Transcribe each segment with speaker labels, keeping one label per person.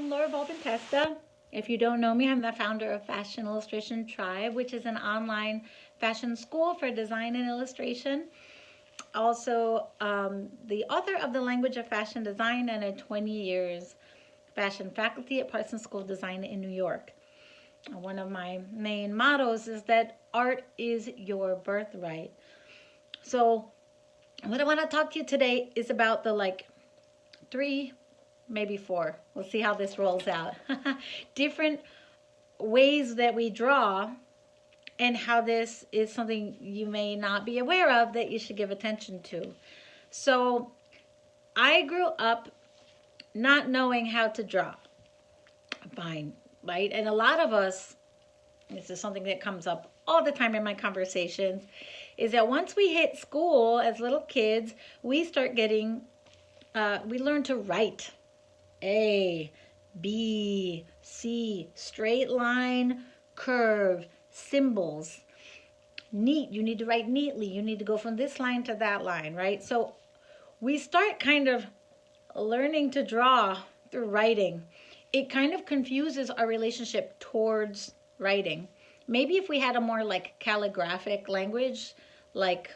Speaker 1: I'm Laura Balbintesta. If you don't know me, I'm the founder of Fashion Illustration Tribe, which is an online fashion school for design and illustration. Also, the author of The Language of Fashion Design and a 20 years fashion faculty at Parsons School of Design in New York. One of my main mottos is that art is your birthright. So, what I want to talk to you today is about the three, maybe four. We'll see how this rolls out. Different ways that we draw and how this is something you may not be aware of that you should give attention to. So I grew up not knowing how to draw. Fine, right? And a lot of us, this is something that comes up all the time in my conversations, is that once we hit school as little kids, we start getting, we learn to write. A, B, C, straight line, curve, symbols. Neat, you need to write neatly. You need to go from this line to that line, right? So we start kind of learning to draw through writing. It kind of confuses our relationship towards writing. Maybe if we had a more like calligraphic language, like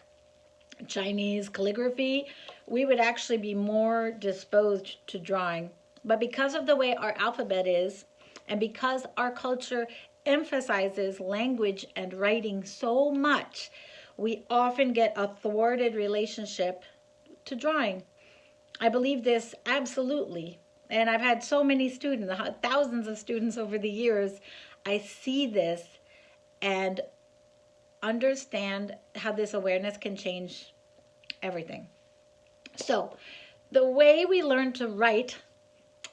Speaker 1: Chinese calligraphy, we would actually be more disposed to drawing. But because of the way our alphabet is, and because our culture emphasizes language and writing so much, we often get a thwarted relationship to drawing. I believe this absolutely. And I've had so many students, thousands of students over the years. I see this and understand how this awareness can change everything. So the way we learn to write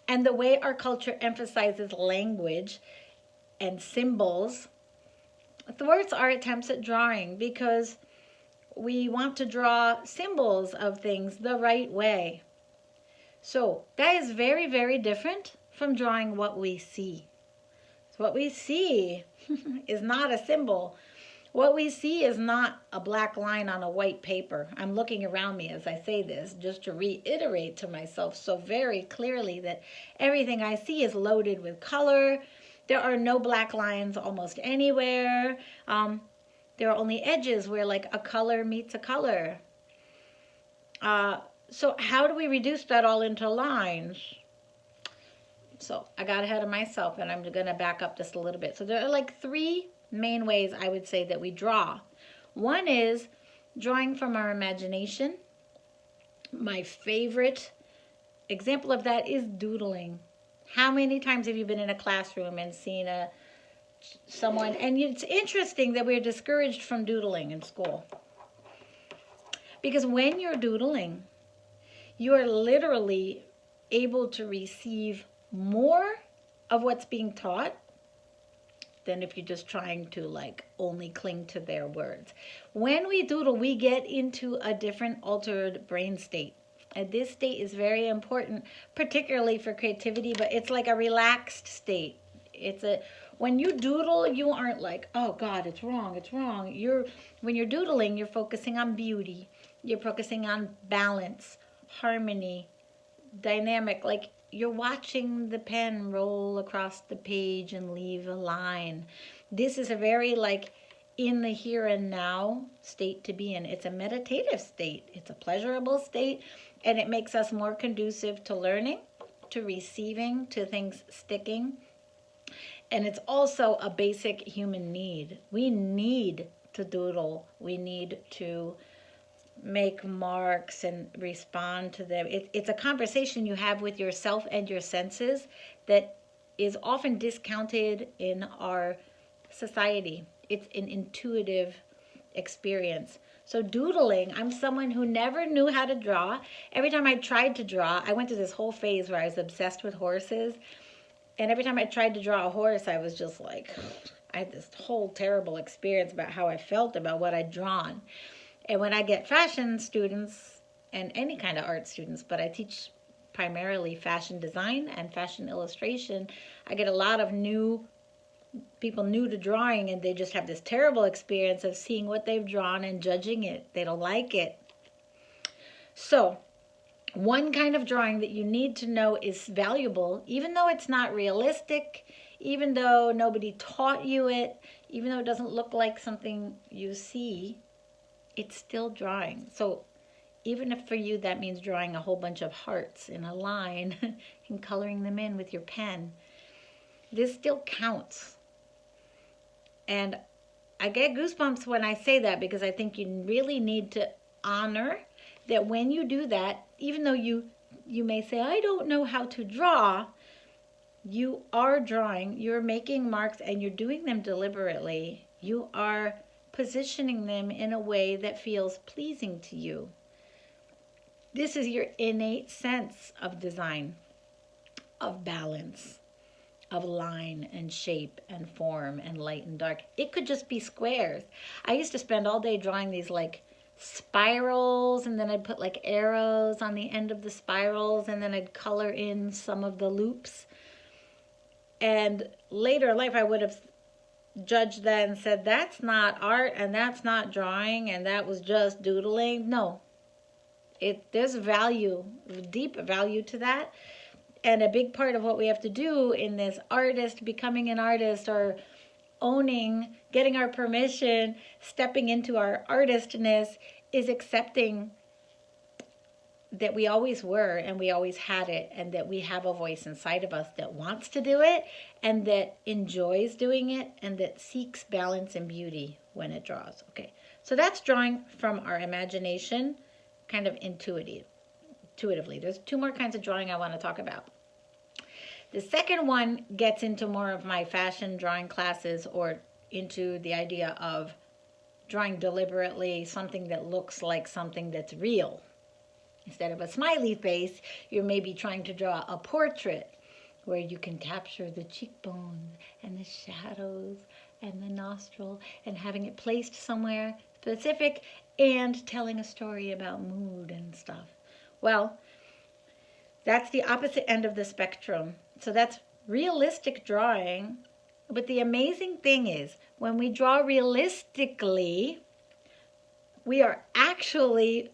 Speaker 1: and the way our culture emphasizes language and symbols thwarts our attempts at drawing because we want to draw symbols of things the right way. So that is very, very different from drawing what we see. So what we see is not a symbol. What we see is not a black line on a white paper. I'm looking around me as I say this just to reiterate to myself so very clearly that everything I see is loaded with color. There are no black lines almost anywhere. There are only edges where like a color meets a color. So how do we reduce that all into lines? So I got ahead of myself and I'm going to back up just a little bit. So there are like three main ways I would say that we draw. One is drawing from our imagination. My favorite example of that is doodling. How many times have you been in a classroom and seen someone, and it's interesting that we're discouraged from doodling in school. Because when you're doodling, you are literally able to receive more of what's being taught than if you're just trying to like only cling to their words. When we doodle, we get into a different altered brain state. And this state is very important, particularly for creativity, but it's like a relaxed state. When you doodle, you aren't like, oh God, it's wrong, it's wrong. When you're doodling, you're focusing on beauty. You're focusing on balance, harmony, dynamic, like you're watching the pen roll across the page and leave a line. This is a very like in the here and now state to be in. It's a meditative state. It's a pleasurable state, and it makes us more conducive to learning, to receiving, to things sticking. And it's also a basic human need. We need to doodle. We need to make marks and respond to them. It's a conversation you have with yourself and your senses that is often discounted in our society. It's an intuitive experience. So doodling, I'm someone who never knew how to draw. Every time I tried to draw, I went through this whole phase where I was obsessed with horses. And every time I tried to draw a horse, I was just like, I had this whole terrible experience about how I felt about what I'd drawn. And when I get fashion students and any kind of art students, but I teach primarily fashion design and fashion illustration, I get a lot of people new to drawing, and they just have this terrible experience of seeing what they've drawn and judging it. They don't like it. So One kind of drawing that you need to know is valuable, even though it's not realistic, even though nobody taught you it, even though it doesn't look like something you see, it's still drawing. So even if for you that means drawing a whole bunch of hearts in a line and coloring them in with your pen, this still counts. And I get goosebumps when I say that, because I think you really need to honor that when you do that, even though you may say, I don't know how to draw, you are drawing, you're making marks, and you're doing them deliberately. You are positioning them in a way that feels pleasing to you. This is your innate sense of design, of balance, of line and shape and form and light and dark. It could just be squares. I used to spend all day drawing these like spirals, and then I'd put like arrows on the end of the spirals, and then I'd color in some of the loops. And later in life I would have judged that and said, that's not art, and that's not drawing, and that was just doodling. No, there's value, deep value to that. And a big part of what we have to do in this artist, becoming an artist, or owning, getting our permission, stepping into our artistness, is accepting that we always were and we always had it, and that we have a voice inside of us that wants to do it, and that enjoys doing it, and that seeks balance and beauty when it draws. Okay, so that's drawing from our imagination, kind of intuitively. There's two more kinds of drawing I want to talk about. The second one gets into more of my fashion drawing classes, or into the idea of drawing deliberately something that looks like something that's real. Instead of a smiley face, you're maybe trying to draw a portrait where you can capture the cheekbones and the shadows and the nostril, and having it placed somewhere specific and telling a story about mood and stuff. Well, that's the opposite end of the spectrum. So that's realistic drawing. But the amazing thing is, when we draw realistically, we are actually,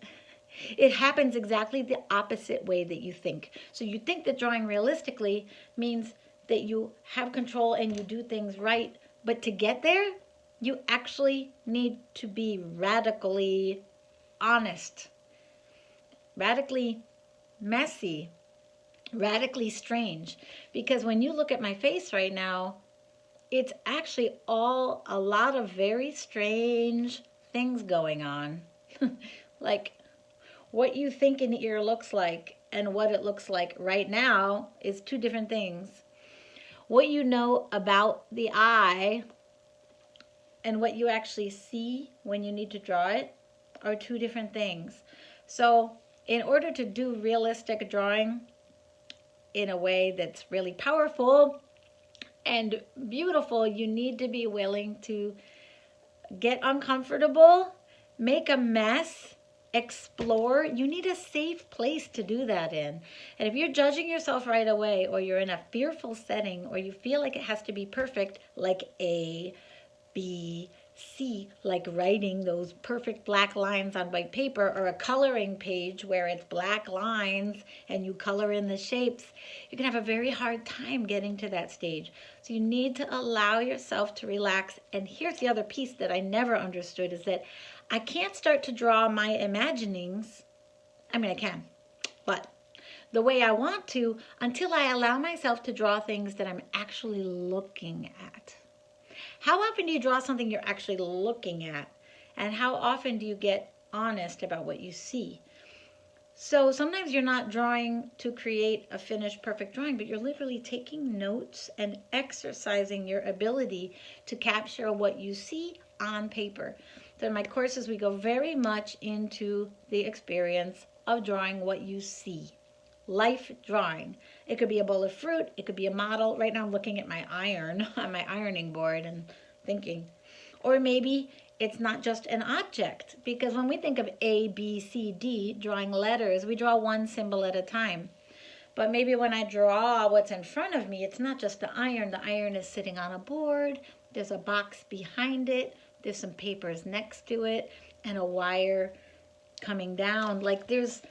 Speaker 1: it happens exactly the opposite way that you think. So you think that drawing realistically means that you have control and you do things right. But to get there, you actually need to be radically honest, radically messy, radically strange. Because when you look at my face right now, it's actually all a lot of very strange things going on. Like what you think an ear looks like and what it looks like right now is two different things. What you know about the eye and what you actually see when you need to draw it are two different things. So in order to do realistic drawing in a way that's really powerful and beautiful, you need to be willing to get uncomfortable, make a mess, explore. You need a safe place to do that in. And if you're judging yourself right away, or you're in a fearful setting, or you feel like it has to be perfect, like A, B, C, like writing those perfect black lines on white paper, or a coloring page where it's black lines and you color in the shapes, you can have a very hard time getting to that stage. So you need to allow yourself to relax. And here's the other piece that I never understood, is that I can't start to draw my imaginings. I mean, I can, but the way I want to, until I allow myself to draw things that I'm actually looking at. How often do you draw something you're actually looking at? And how often do you get honest about what you see? So sometimes you're not drawing to create a finished perfect drawing, but you're literally taking notes and exercising your ability to capture what you see on paper. So in my courses, we go very much into the experience of drawing what you see. Life drawing. It could be a bowl of fruit. It could be a model. Right now I'm looking at my iron on my ironing board and thinking. Or maybe it's not just an object, because when we think of A, B, C, D, drawing letters, we draw one symbol at a time. But maybe when I draw what's in front of me, it's not just the iron. The iron is sitting on a board. There's a box behind it. There's some papers next to it and a wire coming down. Like there's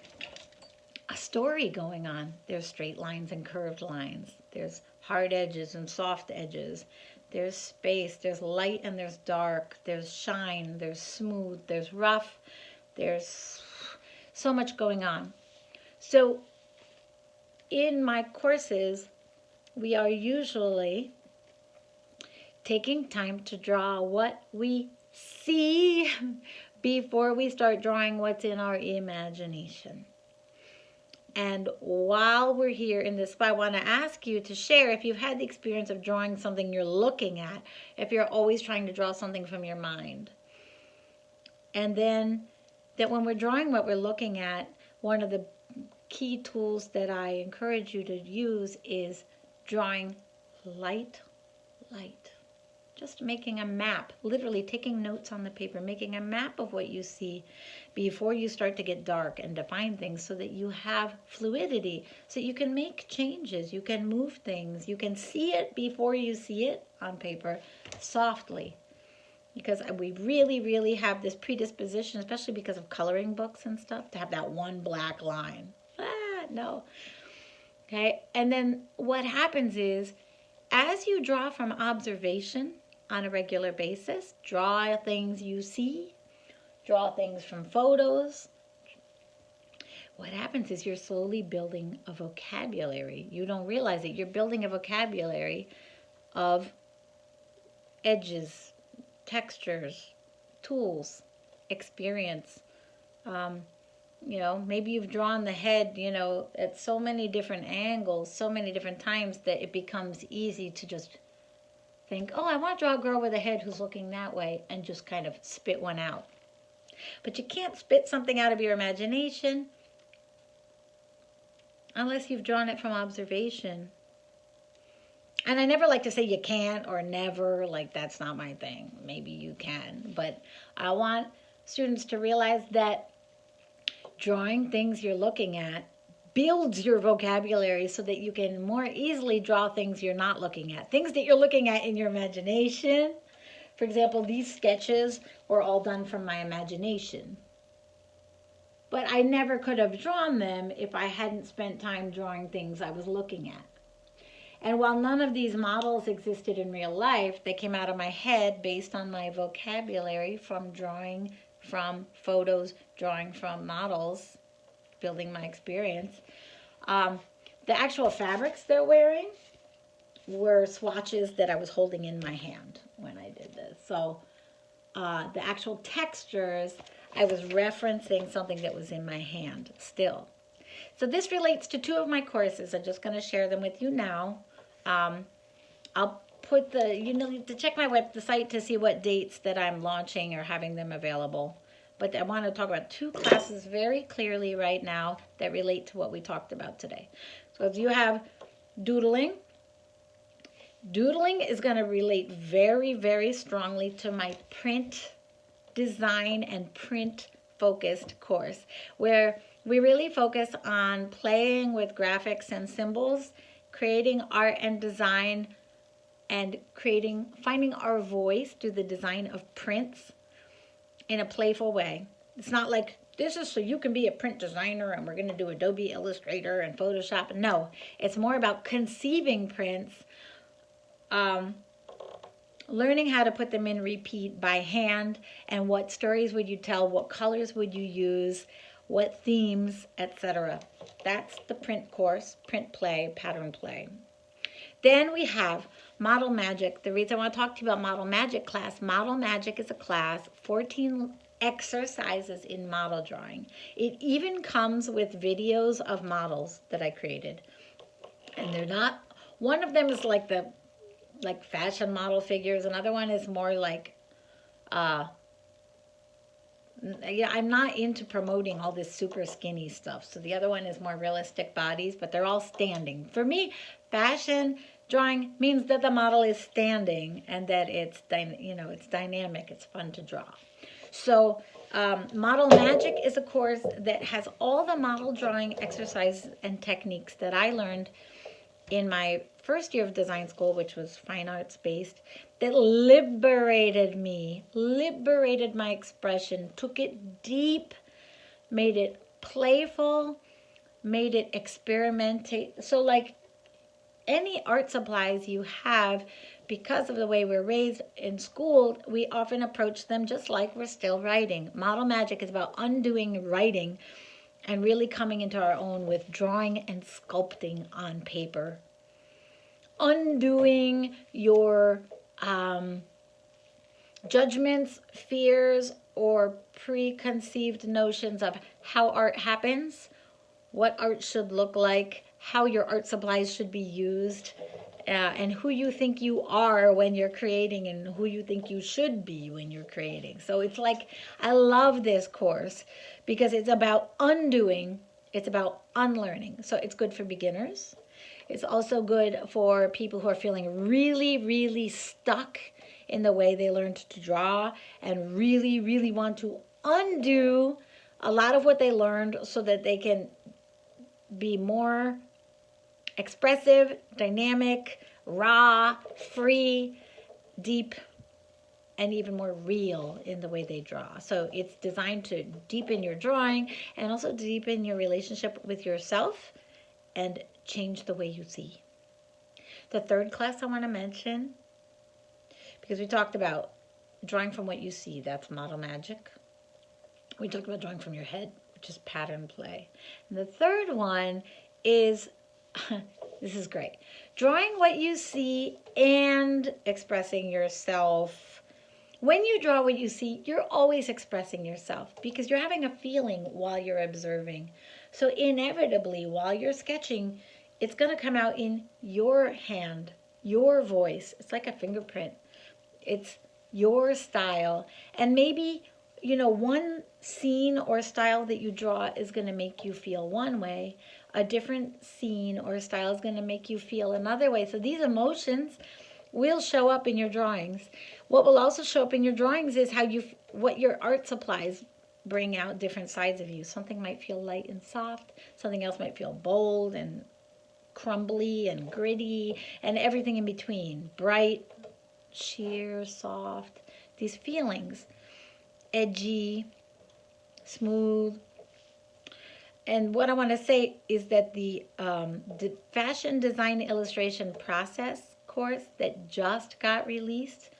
Speaker 1: a story going on. There's straight lines and curved lines. There's hard edges and soft edges. There's space. There's light and there's dark. There's shine. There's smooth. There's rough. There's so much going on. So in my courses, we are usually taking time to draw what we see before we start drawing what's in our imagination. And while we're here in this spot, I want to ask you to share if you've had the experience of drawing something you're looking at, if you're always trying to draw something from your mind. And then that when we're drawing what we're looking at, one of the key tools that I encourage you to use is drawing light. Just making a map, literally taking notes on the paper, making a map of what you see before you start to get dark and define things, so that you have fluidity, so you can make changes, you can move things, you can see it before you see it on paper softly. Because we really have this predisposition, especially because of coloring books and stuff, to have that one black line. No. Okay, and then what happens is, as you draw from observation on a regular basis, draw things you see, draw things from photos, what happens is you're slowly building a vocabulary. You don't realize it. You're building a vocabulary of edges, textures, tools, experience. Maybe you've drawn the head, at so many different angles, so many different times, that it becomes easy to just think, oh, I want to draw a girl with a head who's looking that way, and just kind of spit one out. But you can't spit something out of your imagination unless you've drawn it from observation. And I never like to say you can't or never, like that's not my thing. Maybe you can, but I want students to realize that drawing things you're looking at builds your vocabulary so that you can more easily draw things you're not looking at. Things that you're looking at in your imagination. For example, these sketches were all done from my imagination. But I never could have drawn them if I hadn't spent time drawing things I was looking at. And while none of these models existed in real life, they came out of my head based on my vocabulary from drawing from photos, drawing from models, building my experience. The actual fabrics they're wearing were swatches that I was holding in my hand when I did this. So the actual textures, I was referencing something that was in my hand still. So this relates to two of my courses. I'm just going to share them with you now. I'll put you need to check the site to see what dates that I'm launching or having them available. But I want to talk about two classes very clearly right now that relate to what we talked about today. So if you have doodling, doodling is going to relate very strongly to my print design and print focused course, where we really focus on playing with graphics and symbols, creating art and design, and finding our voice through the design of prints in a playful way. It's not like, this is so you can be a print designer and we're going to do Adobe Illustrator and Photoshop. No, it's more about conceiving prints, learning how to put them in repeat by hand, and what stories would you tell, what colors would you use, what themes, etc. That's the print course, print play, pattern play. Then we have Model Magic. The reason I want to talk to you about Model Magic class, Model Magic is a class, 14 exercises in model drawing. It even comes with videos of models that I created. And they're not, one of them is like fashion model figures. Another one is more like, I'm not into promoting all this super skinny stuff. So the other one is more realistic bodies, but they're all standing. For me, fashion drawing means that the model is standing and that it's dynamic. It's fun to draw. So Model Magic is a course that has all the model drawing exercises and techniques that I learned in my first year of design school, which was fine arts based, that liberated me, liberated my expression, took it deep, made it playful, made it experimental. So like any art supplies you have, because of the way we're raised in school, we often approach them just like we're still writing. Model Magic is about undoing writing and really coming into our own with drawing and sculpting on paper. Undoing your judgments, fears, or preconceived notions of how art happens, what art should look like, how your art supplies should be used, and who you think you are when you're creating and who you think you should be when you're creating. So it's like, I love this course because it's about undoing, it's about unlearning. So it's good for beginners. It's also good for people who are feeling really, really stuck in the way they learned to draw and really, really want to undo a lot of what they learned so that they can be more expressive, dynamic, raw, free, deep, and even more real in the way they draw. So it's designed to deepen your drawing and also deepen your relationship with yourself and change the way you see. The third class I want to mention, because we talked about drawing from what you see, that's Model Magic. We talked about drawing from your head, which is pattern play. And the third one is, this is great, drawing what you see and expressing yourself. When you draw what you see, you're always expressing yourself because you're having a feeling while you're observing. So inevitably, while you're sketching, it's going to come out in your hand, your voice. It's like a fingerprint. It's your style. And maybe, one scene or style that you draw is going to make you feel one way. A different scene or style is going to make you feel another way. So these emotions will show up in your drawings. What will also show up in your drawings is what your art supplies bring out different sides of you. Something might feel light and soft. Something else might feel bold and crumbly and gritty and everything in between. Bright, sheer, soft. These feelings. Edgy, smooth. And what I want to say is that the fashion design illustration process course that just got released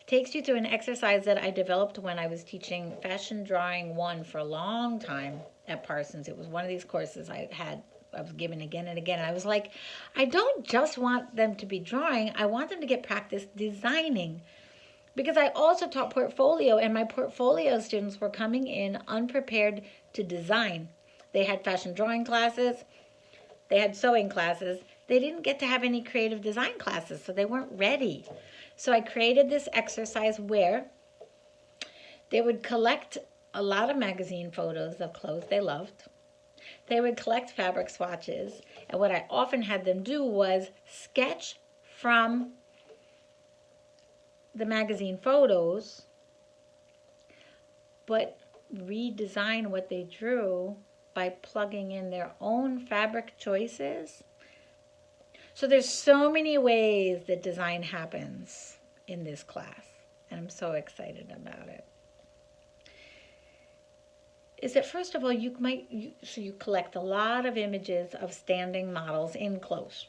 Speaker 1: takes you through an exercise that I developed when I was teaching Fashion Drawing 1 for a long time at Parsons. It was one of these courses I was given again and again. I was like, I don't just want them to be drawing, I want them to get practice designing. Because I also taught portfolio, and my portfolio students were coming in unprepared to design. They had fashion drawing classes, they had sewing classes. They didn't get to have any creative design classes, so they weren't ready. So I created this exercise where they would collect a lot of magazine photos of clothes they loved. They would collect fabric swatches, and what I often had them do was sketch from the magazine photos, but redesign what they drew by plugging in their own fabric choices. So there's so many ways that design happens in this class, and I'm so excited about it. Is that first of all, you collect a lot of images of standing models in clothes.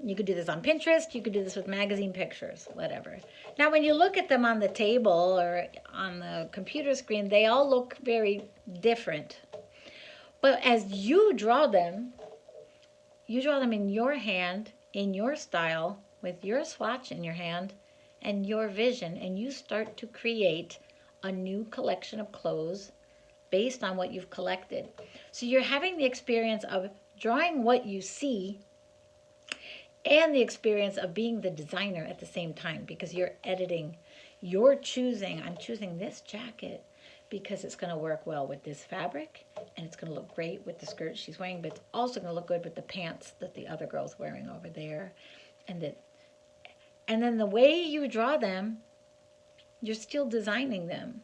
Speaker 1: You could do this on Pinterest, you could do this with magazine pictures, whatever. Now when you look at them on the table or on the computer screen, they all look very different. But as you draw them in your hand, in your style, with your swatch in your hand and your vision, and you start to create a new collection of clothes based on what you've collected. So you're having the experience of drawing what you see and the experience of being the designer at the same time, because you're editing, you're choosing, I'm choosing this jacket because it's going to work well with this fabric, and it's going to look great with the skirt she's wearing, but it's also going to look good with the pants that the other girl's wearing over there. And then the way you draw them, you're still designing them.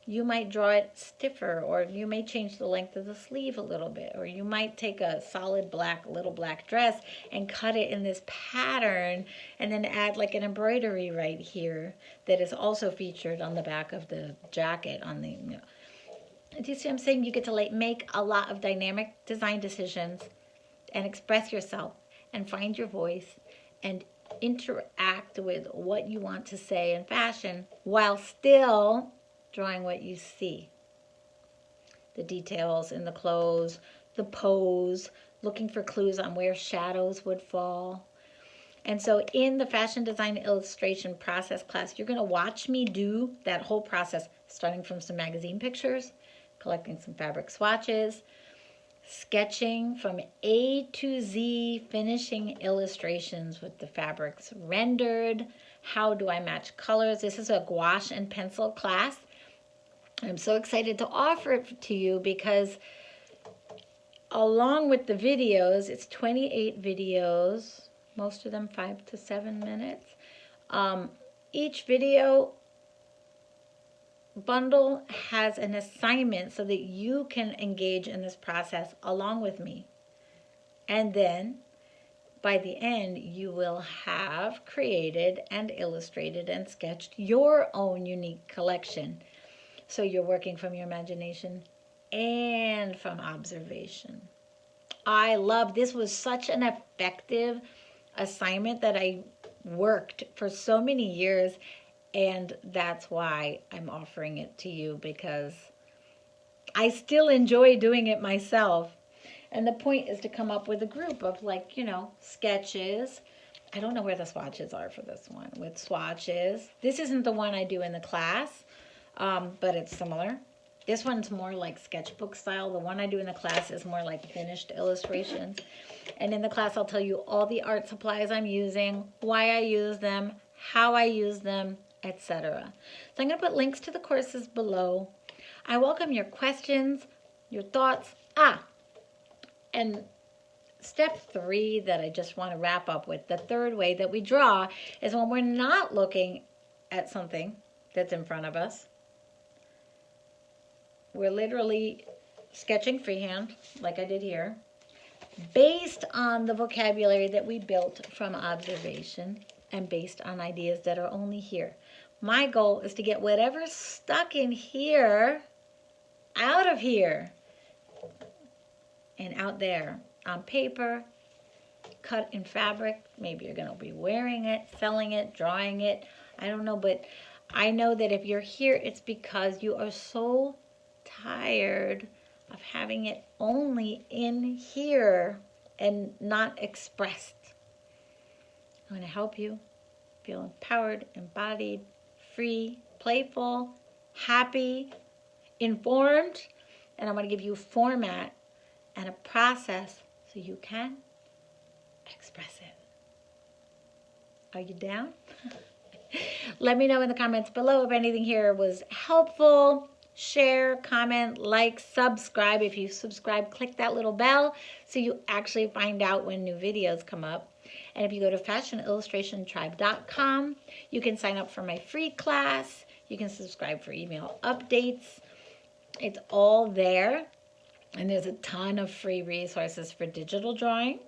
Speaker 1: You might draw it stiffer, or you may change the length of the sleeve a little bit, or you might take a solid little black dress and cut it in this pattern and then add like an embroidery right here that is also featured on the back of the jacket. Do you see what I'm saying? You get to like make a lot of dynamic design decisions and express yourself and find your voice and interact with what you want to say in fashion while still drawing what you see. The details in the clothes, the pose, looking for clues on where shadows would fall. And so in the fashion design illustration process class, you're going to watch me do that whole process, starting from some magazine pictures, collecting some fabric swatches, sketching from A to Z, finishing illustrations with the fabrics rendered. How do I match colors? This is a gouache and pencil class. I'm so excited to offer it to you because along with the videos, it's 28 videos, most of them 5 to 7 minutes. Each video bundle has an assignment so that you can engage in this process along with me. And then by the end, you will have created and illustrated and sketched your own unique collection. So you're working from your imagination and from observation. I love this. Was such an effective assignment that I worked for so many years, and that's why I'm offering it to you, because I still enjoy doing it myself. And the point is to come up with a group of, like, sketches. I don't know where the swatches are for this one. With swatches. This isn't the one I do in the class, but it's similar. This one's more like sketchbook style. The one I do in the class is more like finished illustrations. And in the class, I'll tell you all the art supplies I'm using, why I use them, how I use them, etc. So I'm going to put links to the courses below. I welcome your questions, your thoughts. And step 3 that I just want to wrap up with, the third way that we draw, is when we're not looking at something that's in front of us. We're literally sketching freehand, like I did here, based on the vocabulary that we built from observation and based on ideas that are only here. My goal is to get whatever's stuck in here out of here and out there on paper, cut in fabric. Maybe you're going to be wearing it, selling it, drawing it. I don't know, but I know that if you're here, it's because you are so tired of having it only in here and not expressed. I'm going to help you feel empowered, embodied, free, playful, happy, informed, and I'm going to give you a format and a process so you can express it. Are you down? Let me know in the comments below if anything here was helpful. Share, comment, like, subscribe. If you subscribe, click that little bell so you actually find out when new videos come up. And if you go to fashionillustrationtribe.com, you can sign up for my free class. You can subscribe for email updates. It's all there. And there's a ton of free resources for digital drawing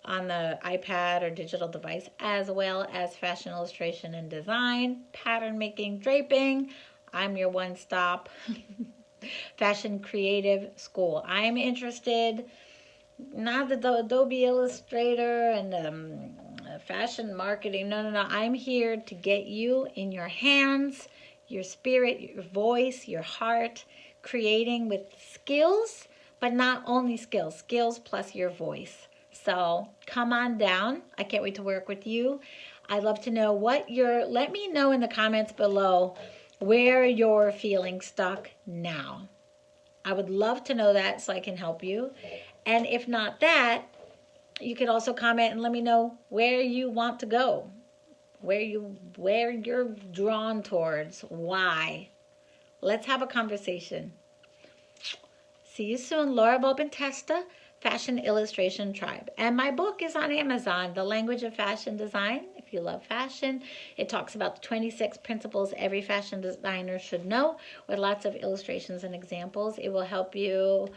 Speaker 1: on the iPad or digital device, as well as fashion illustration and design, pattern making, draping. I'm your one-stop fashion creative school. I'm interested, not the Adobe Illustrator and fashion marketing. No. I'm here to get you in your hands, your spirit, your voice, your heart, creating with skills, but not only skills, skills plus your voice. So come on down. I can't wait to work with you. I'd love to know let me know in the comments below where you're feeling stuck now. I would love to know that so I can help you. And if not that, you could also comment and let me know where you want to go, where you're drawn towards, why. Let's have a conversation. See you soon. Laura Bobentesta, Fashion Illustration Tribe. And my book is on Amazon, The Language of Fashion Design. If you love fashion, it talks about the 26 principles every fashion designer should know, with lots of illustrations and examples. It will help you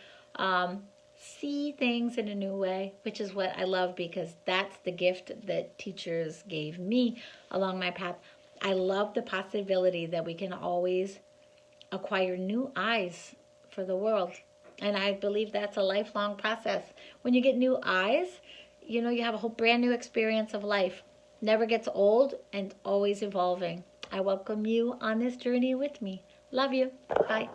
Speaker 1: see things in a new way, which is what I love, because that's the gift that teachers gave me along my path. I love the possibility that we can always acquire new eyes for the world. And I believe that's a lifelong process. When you get new eyes, you have a whole brand new experience of life. Never gets old and always evolving. I welcome you on this journey with me. Love you. Bye.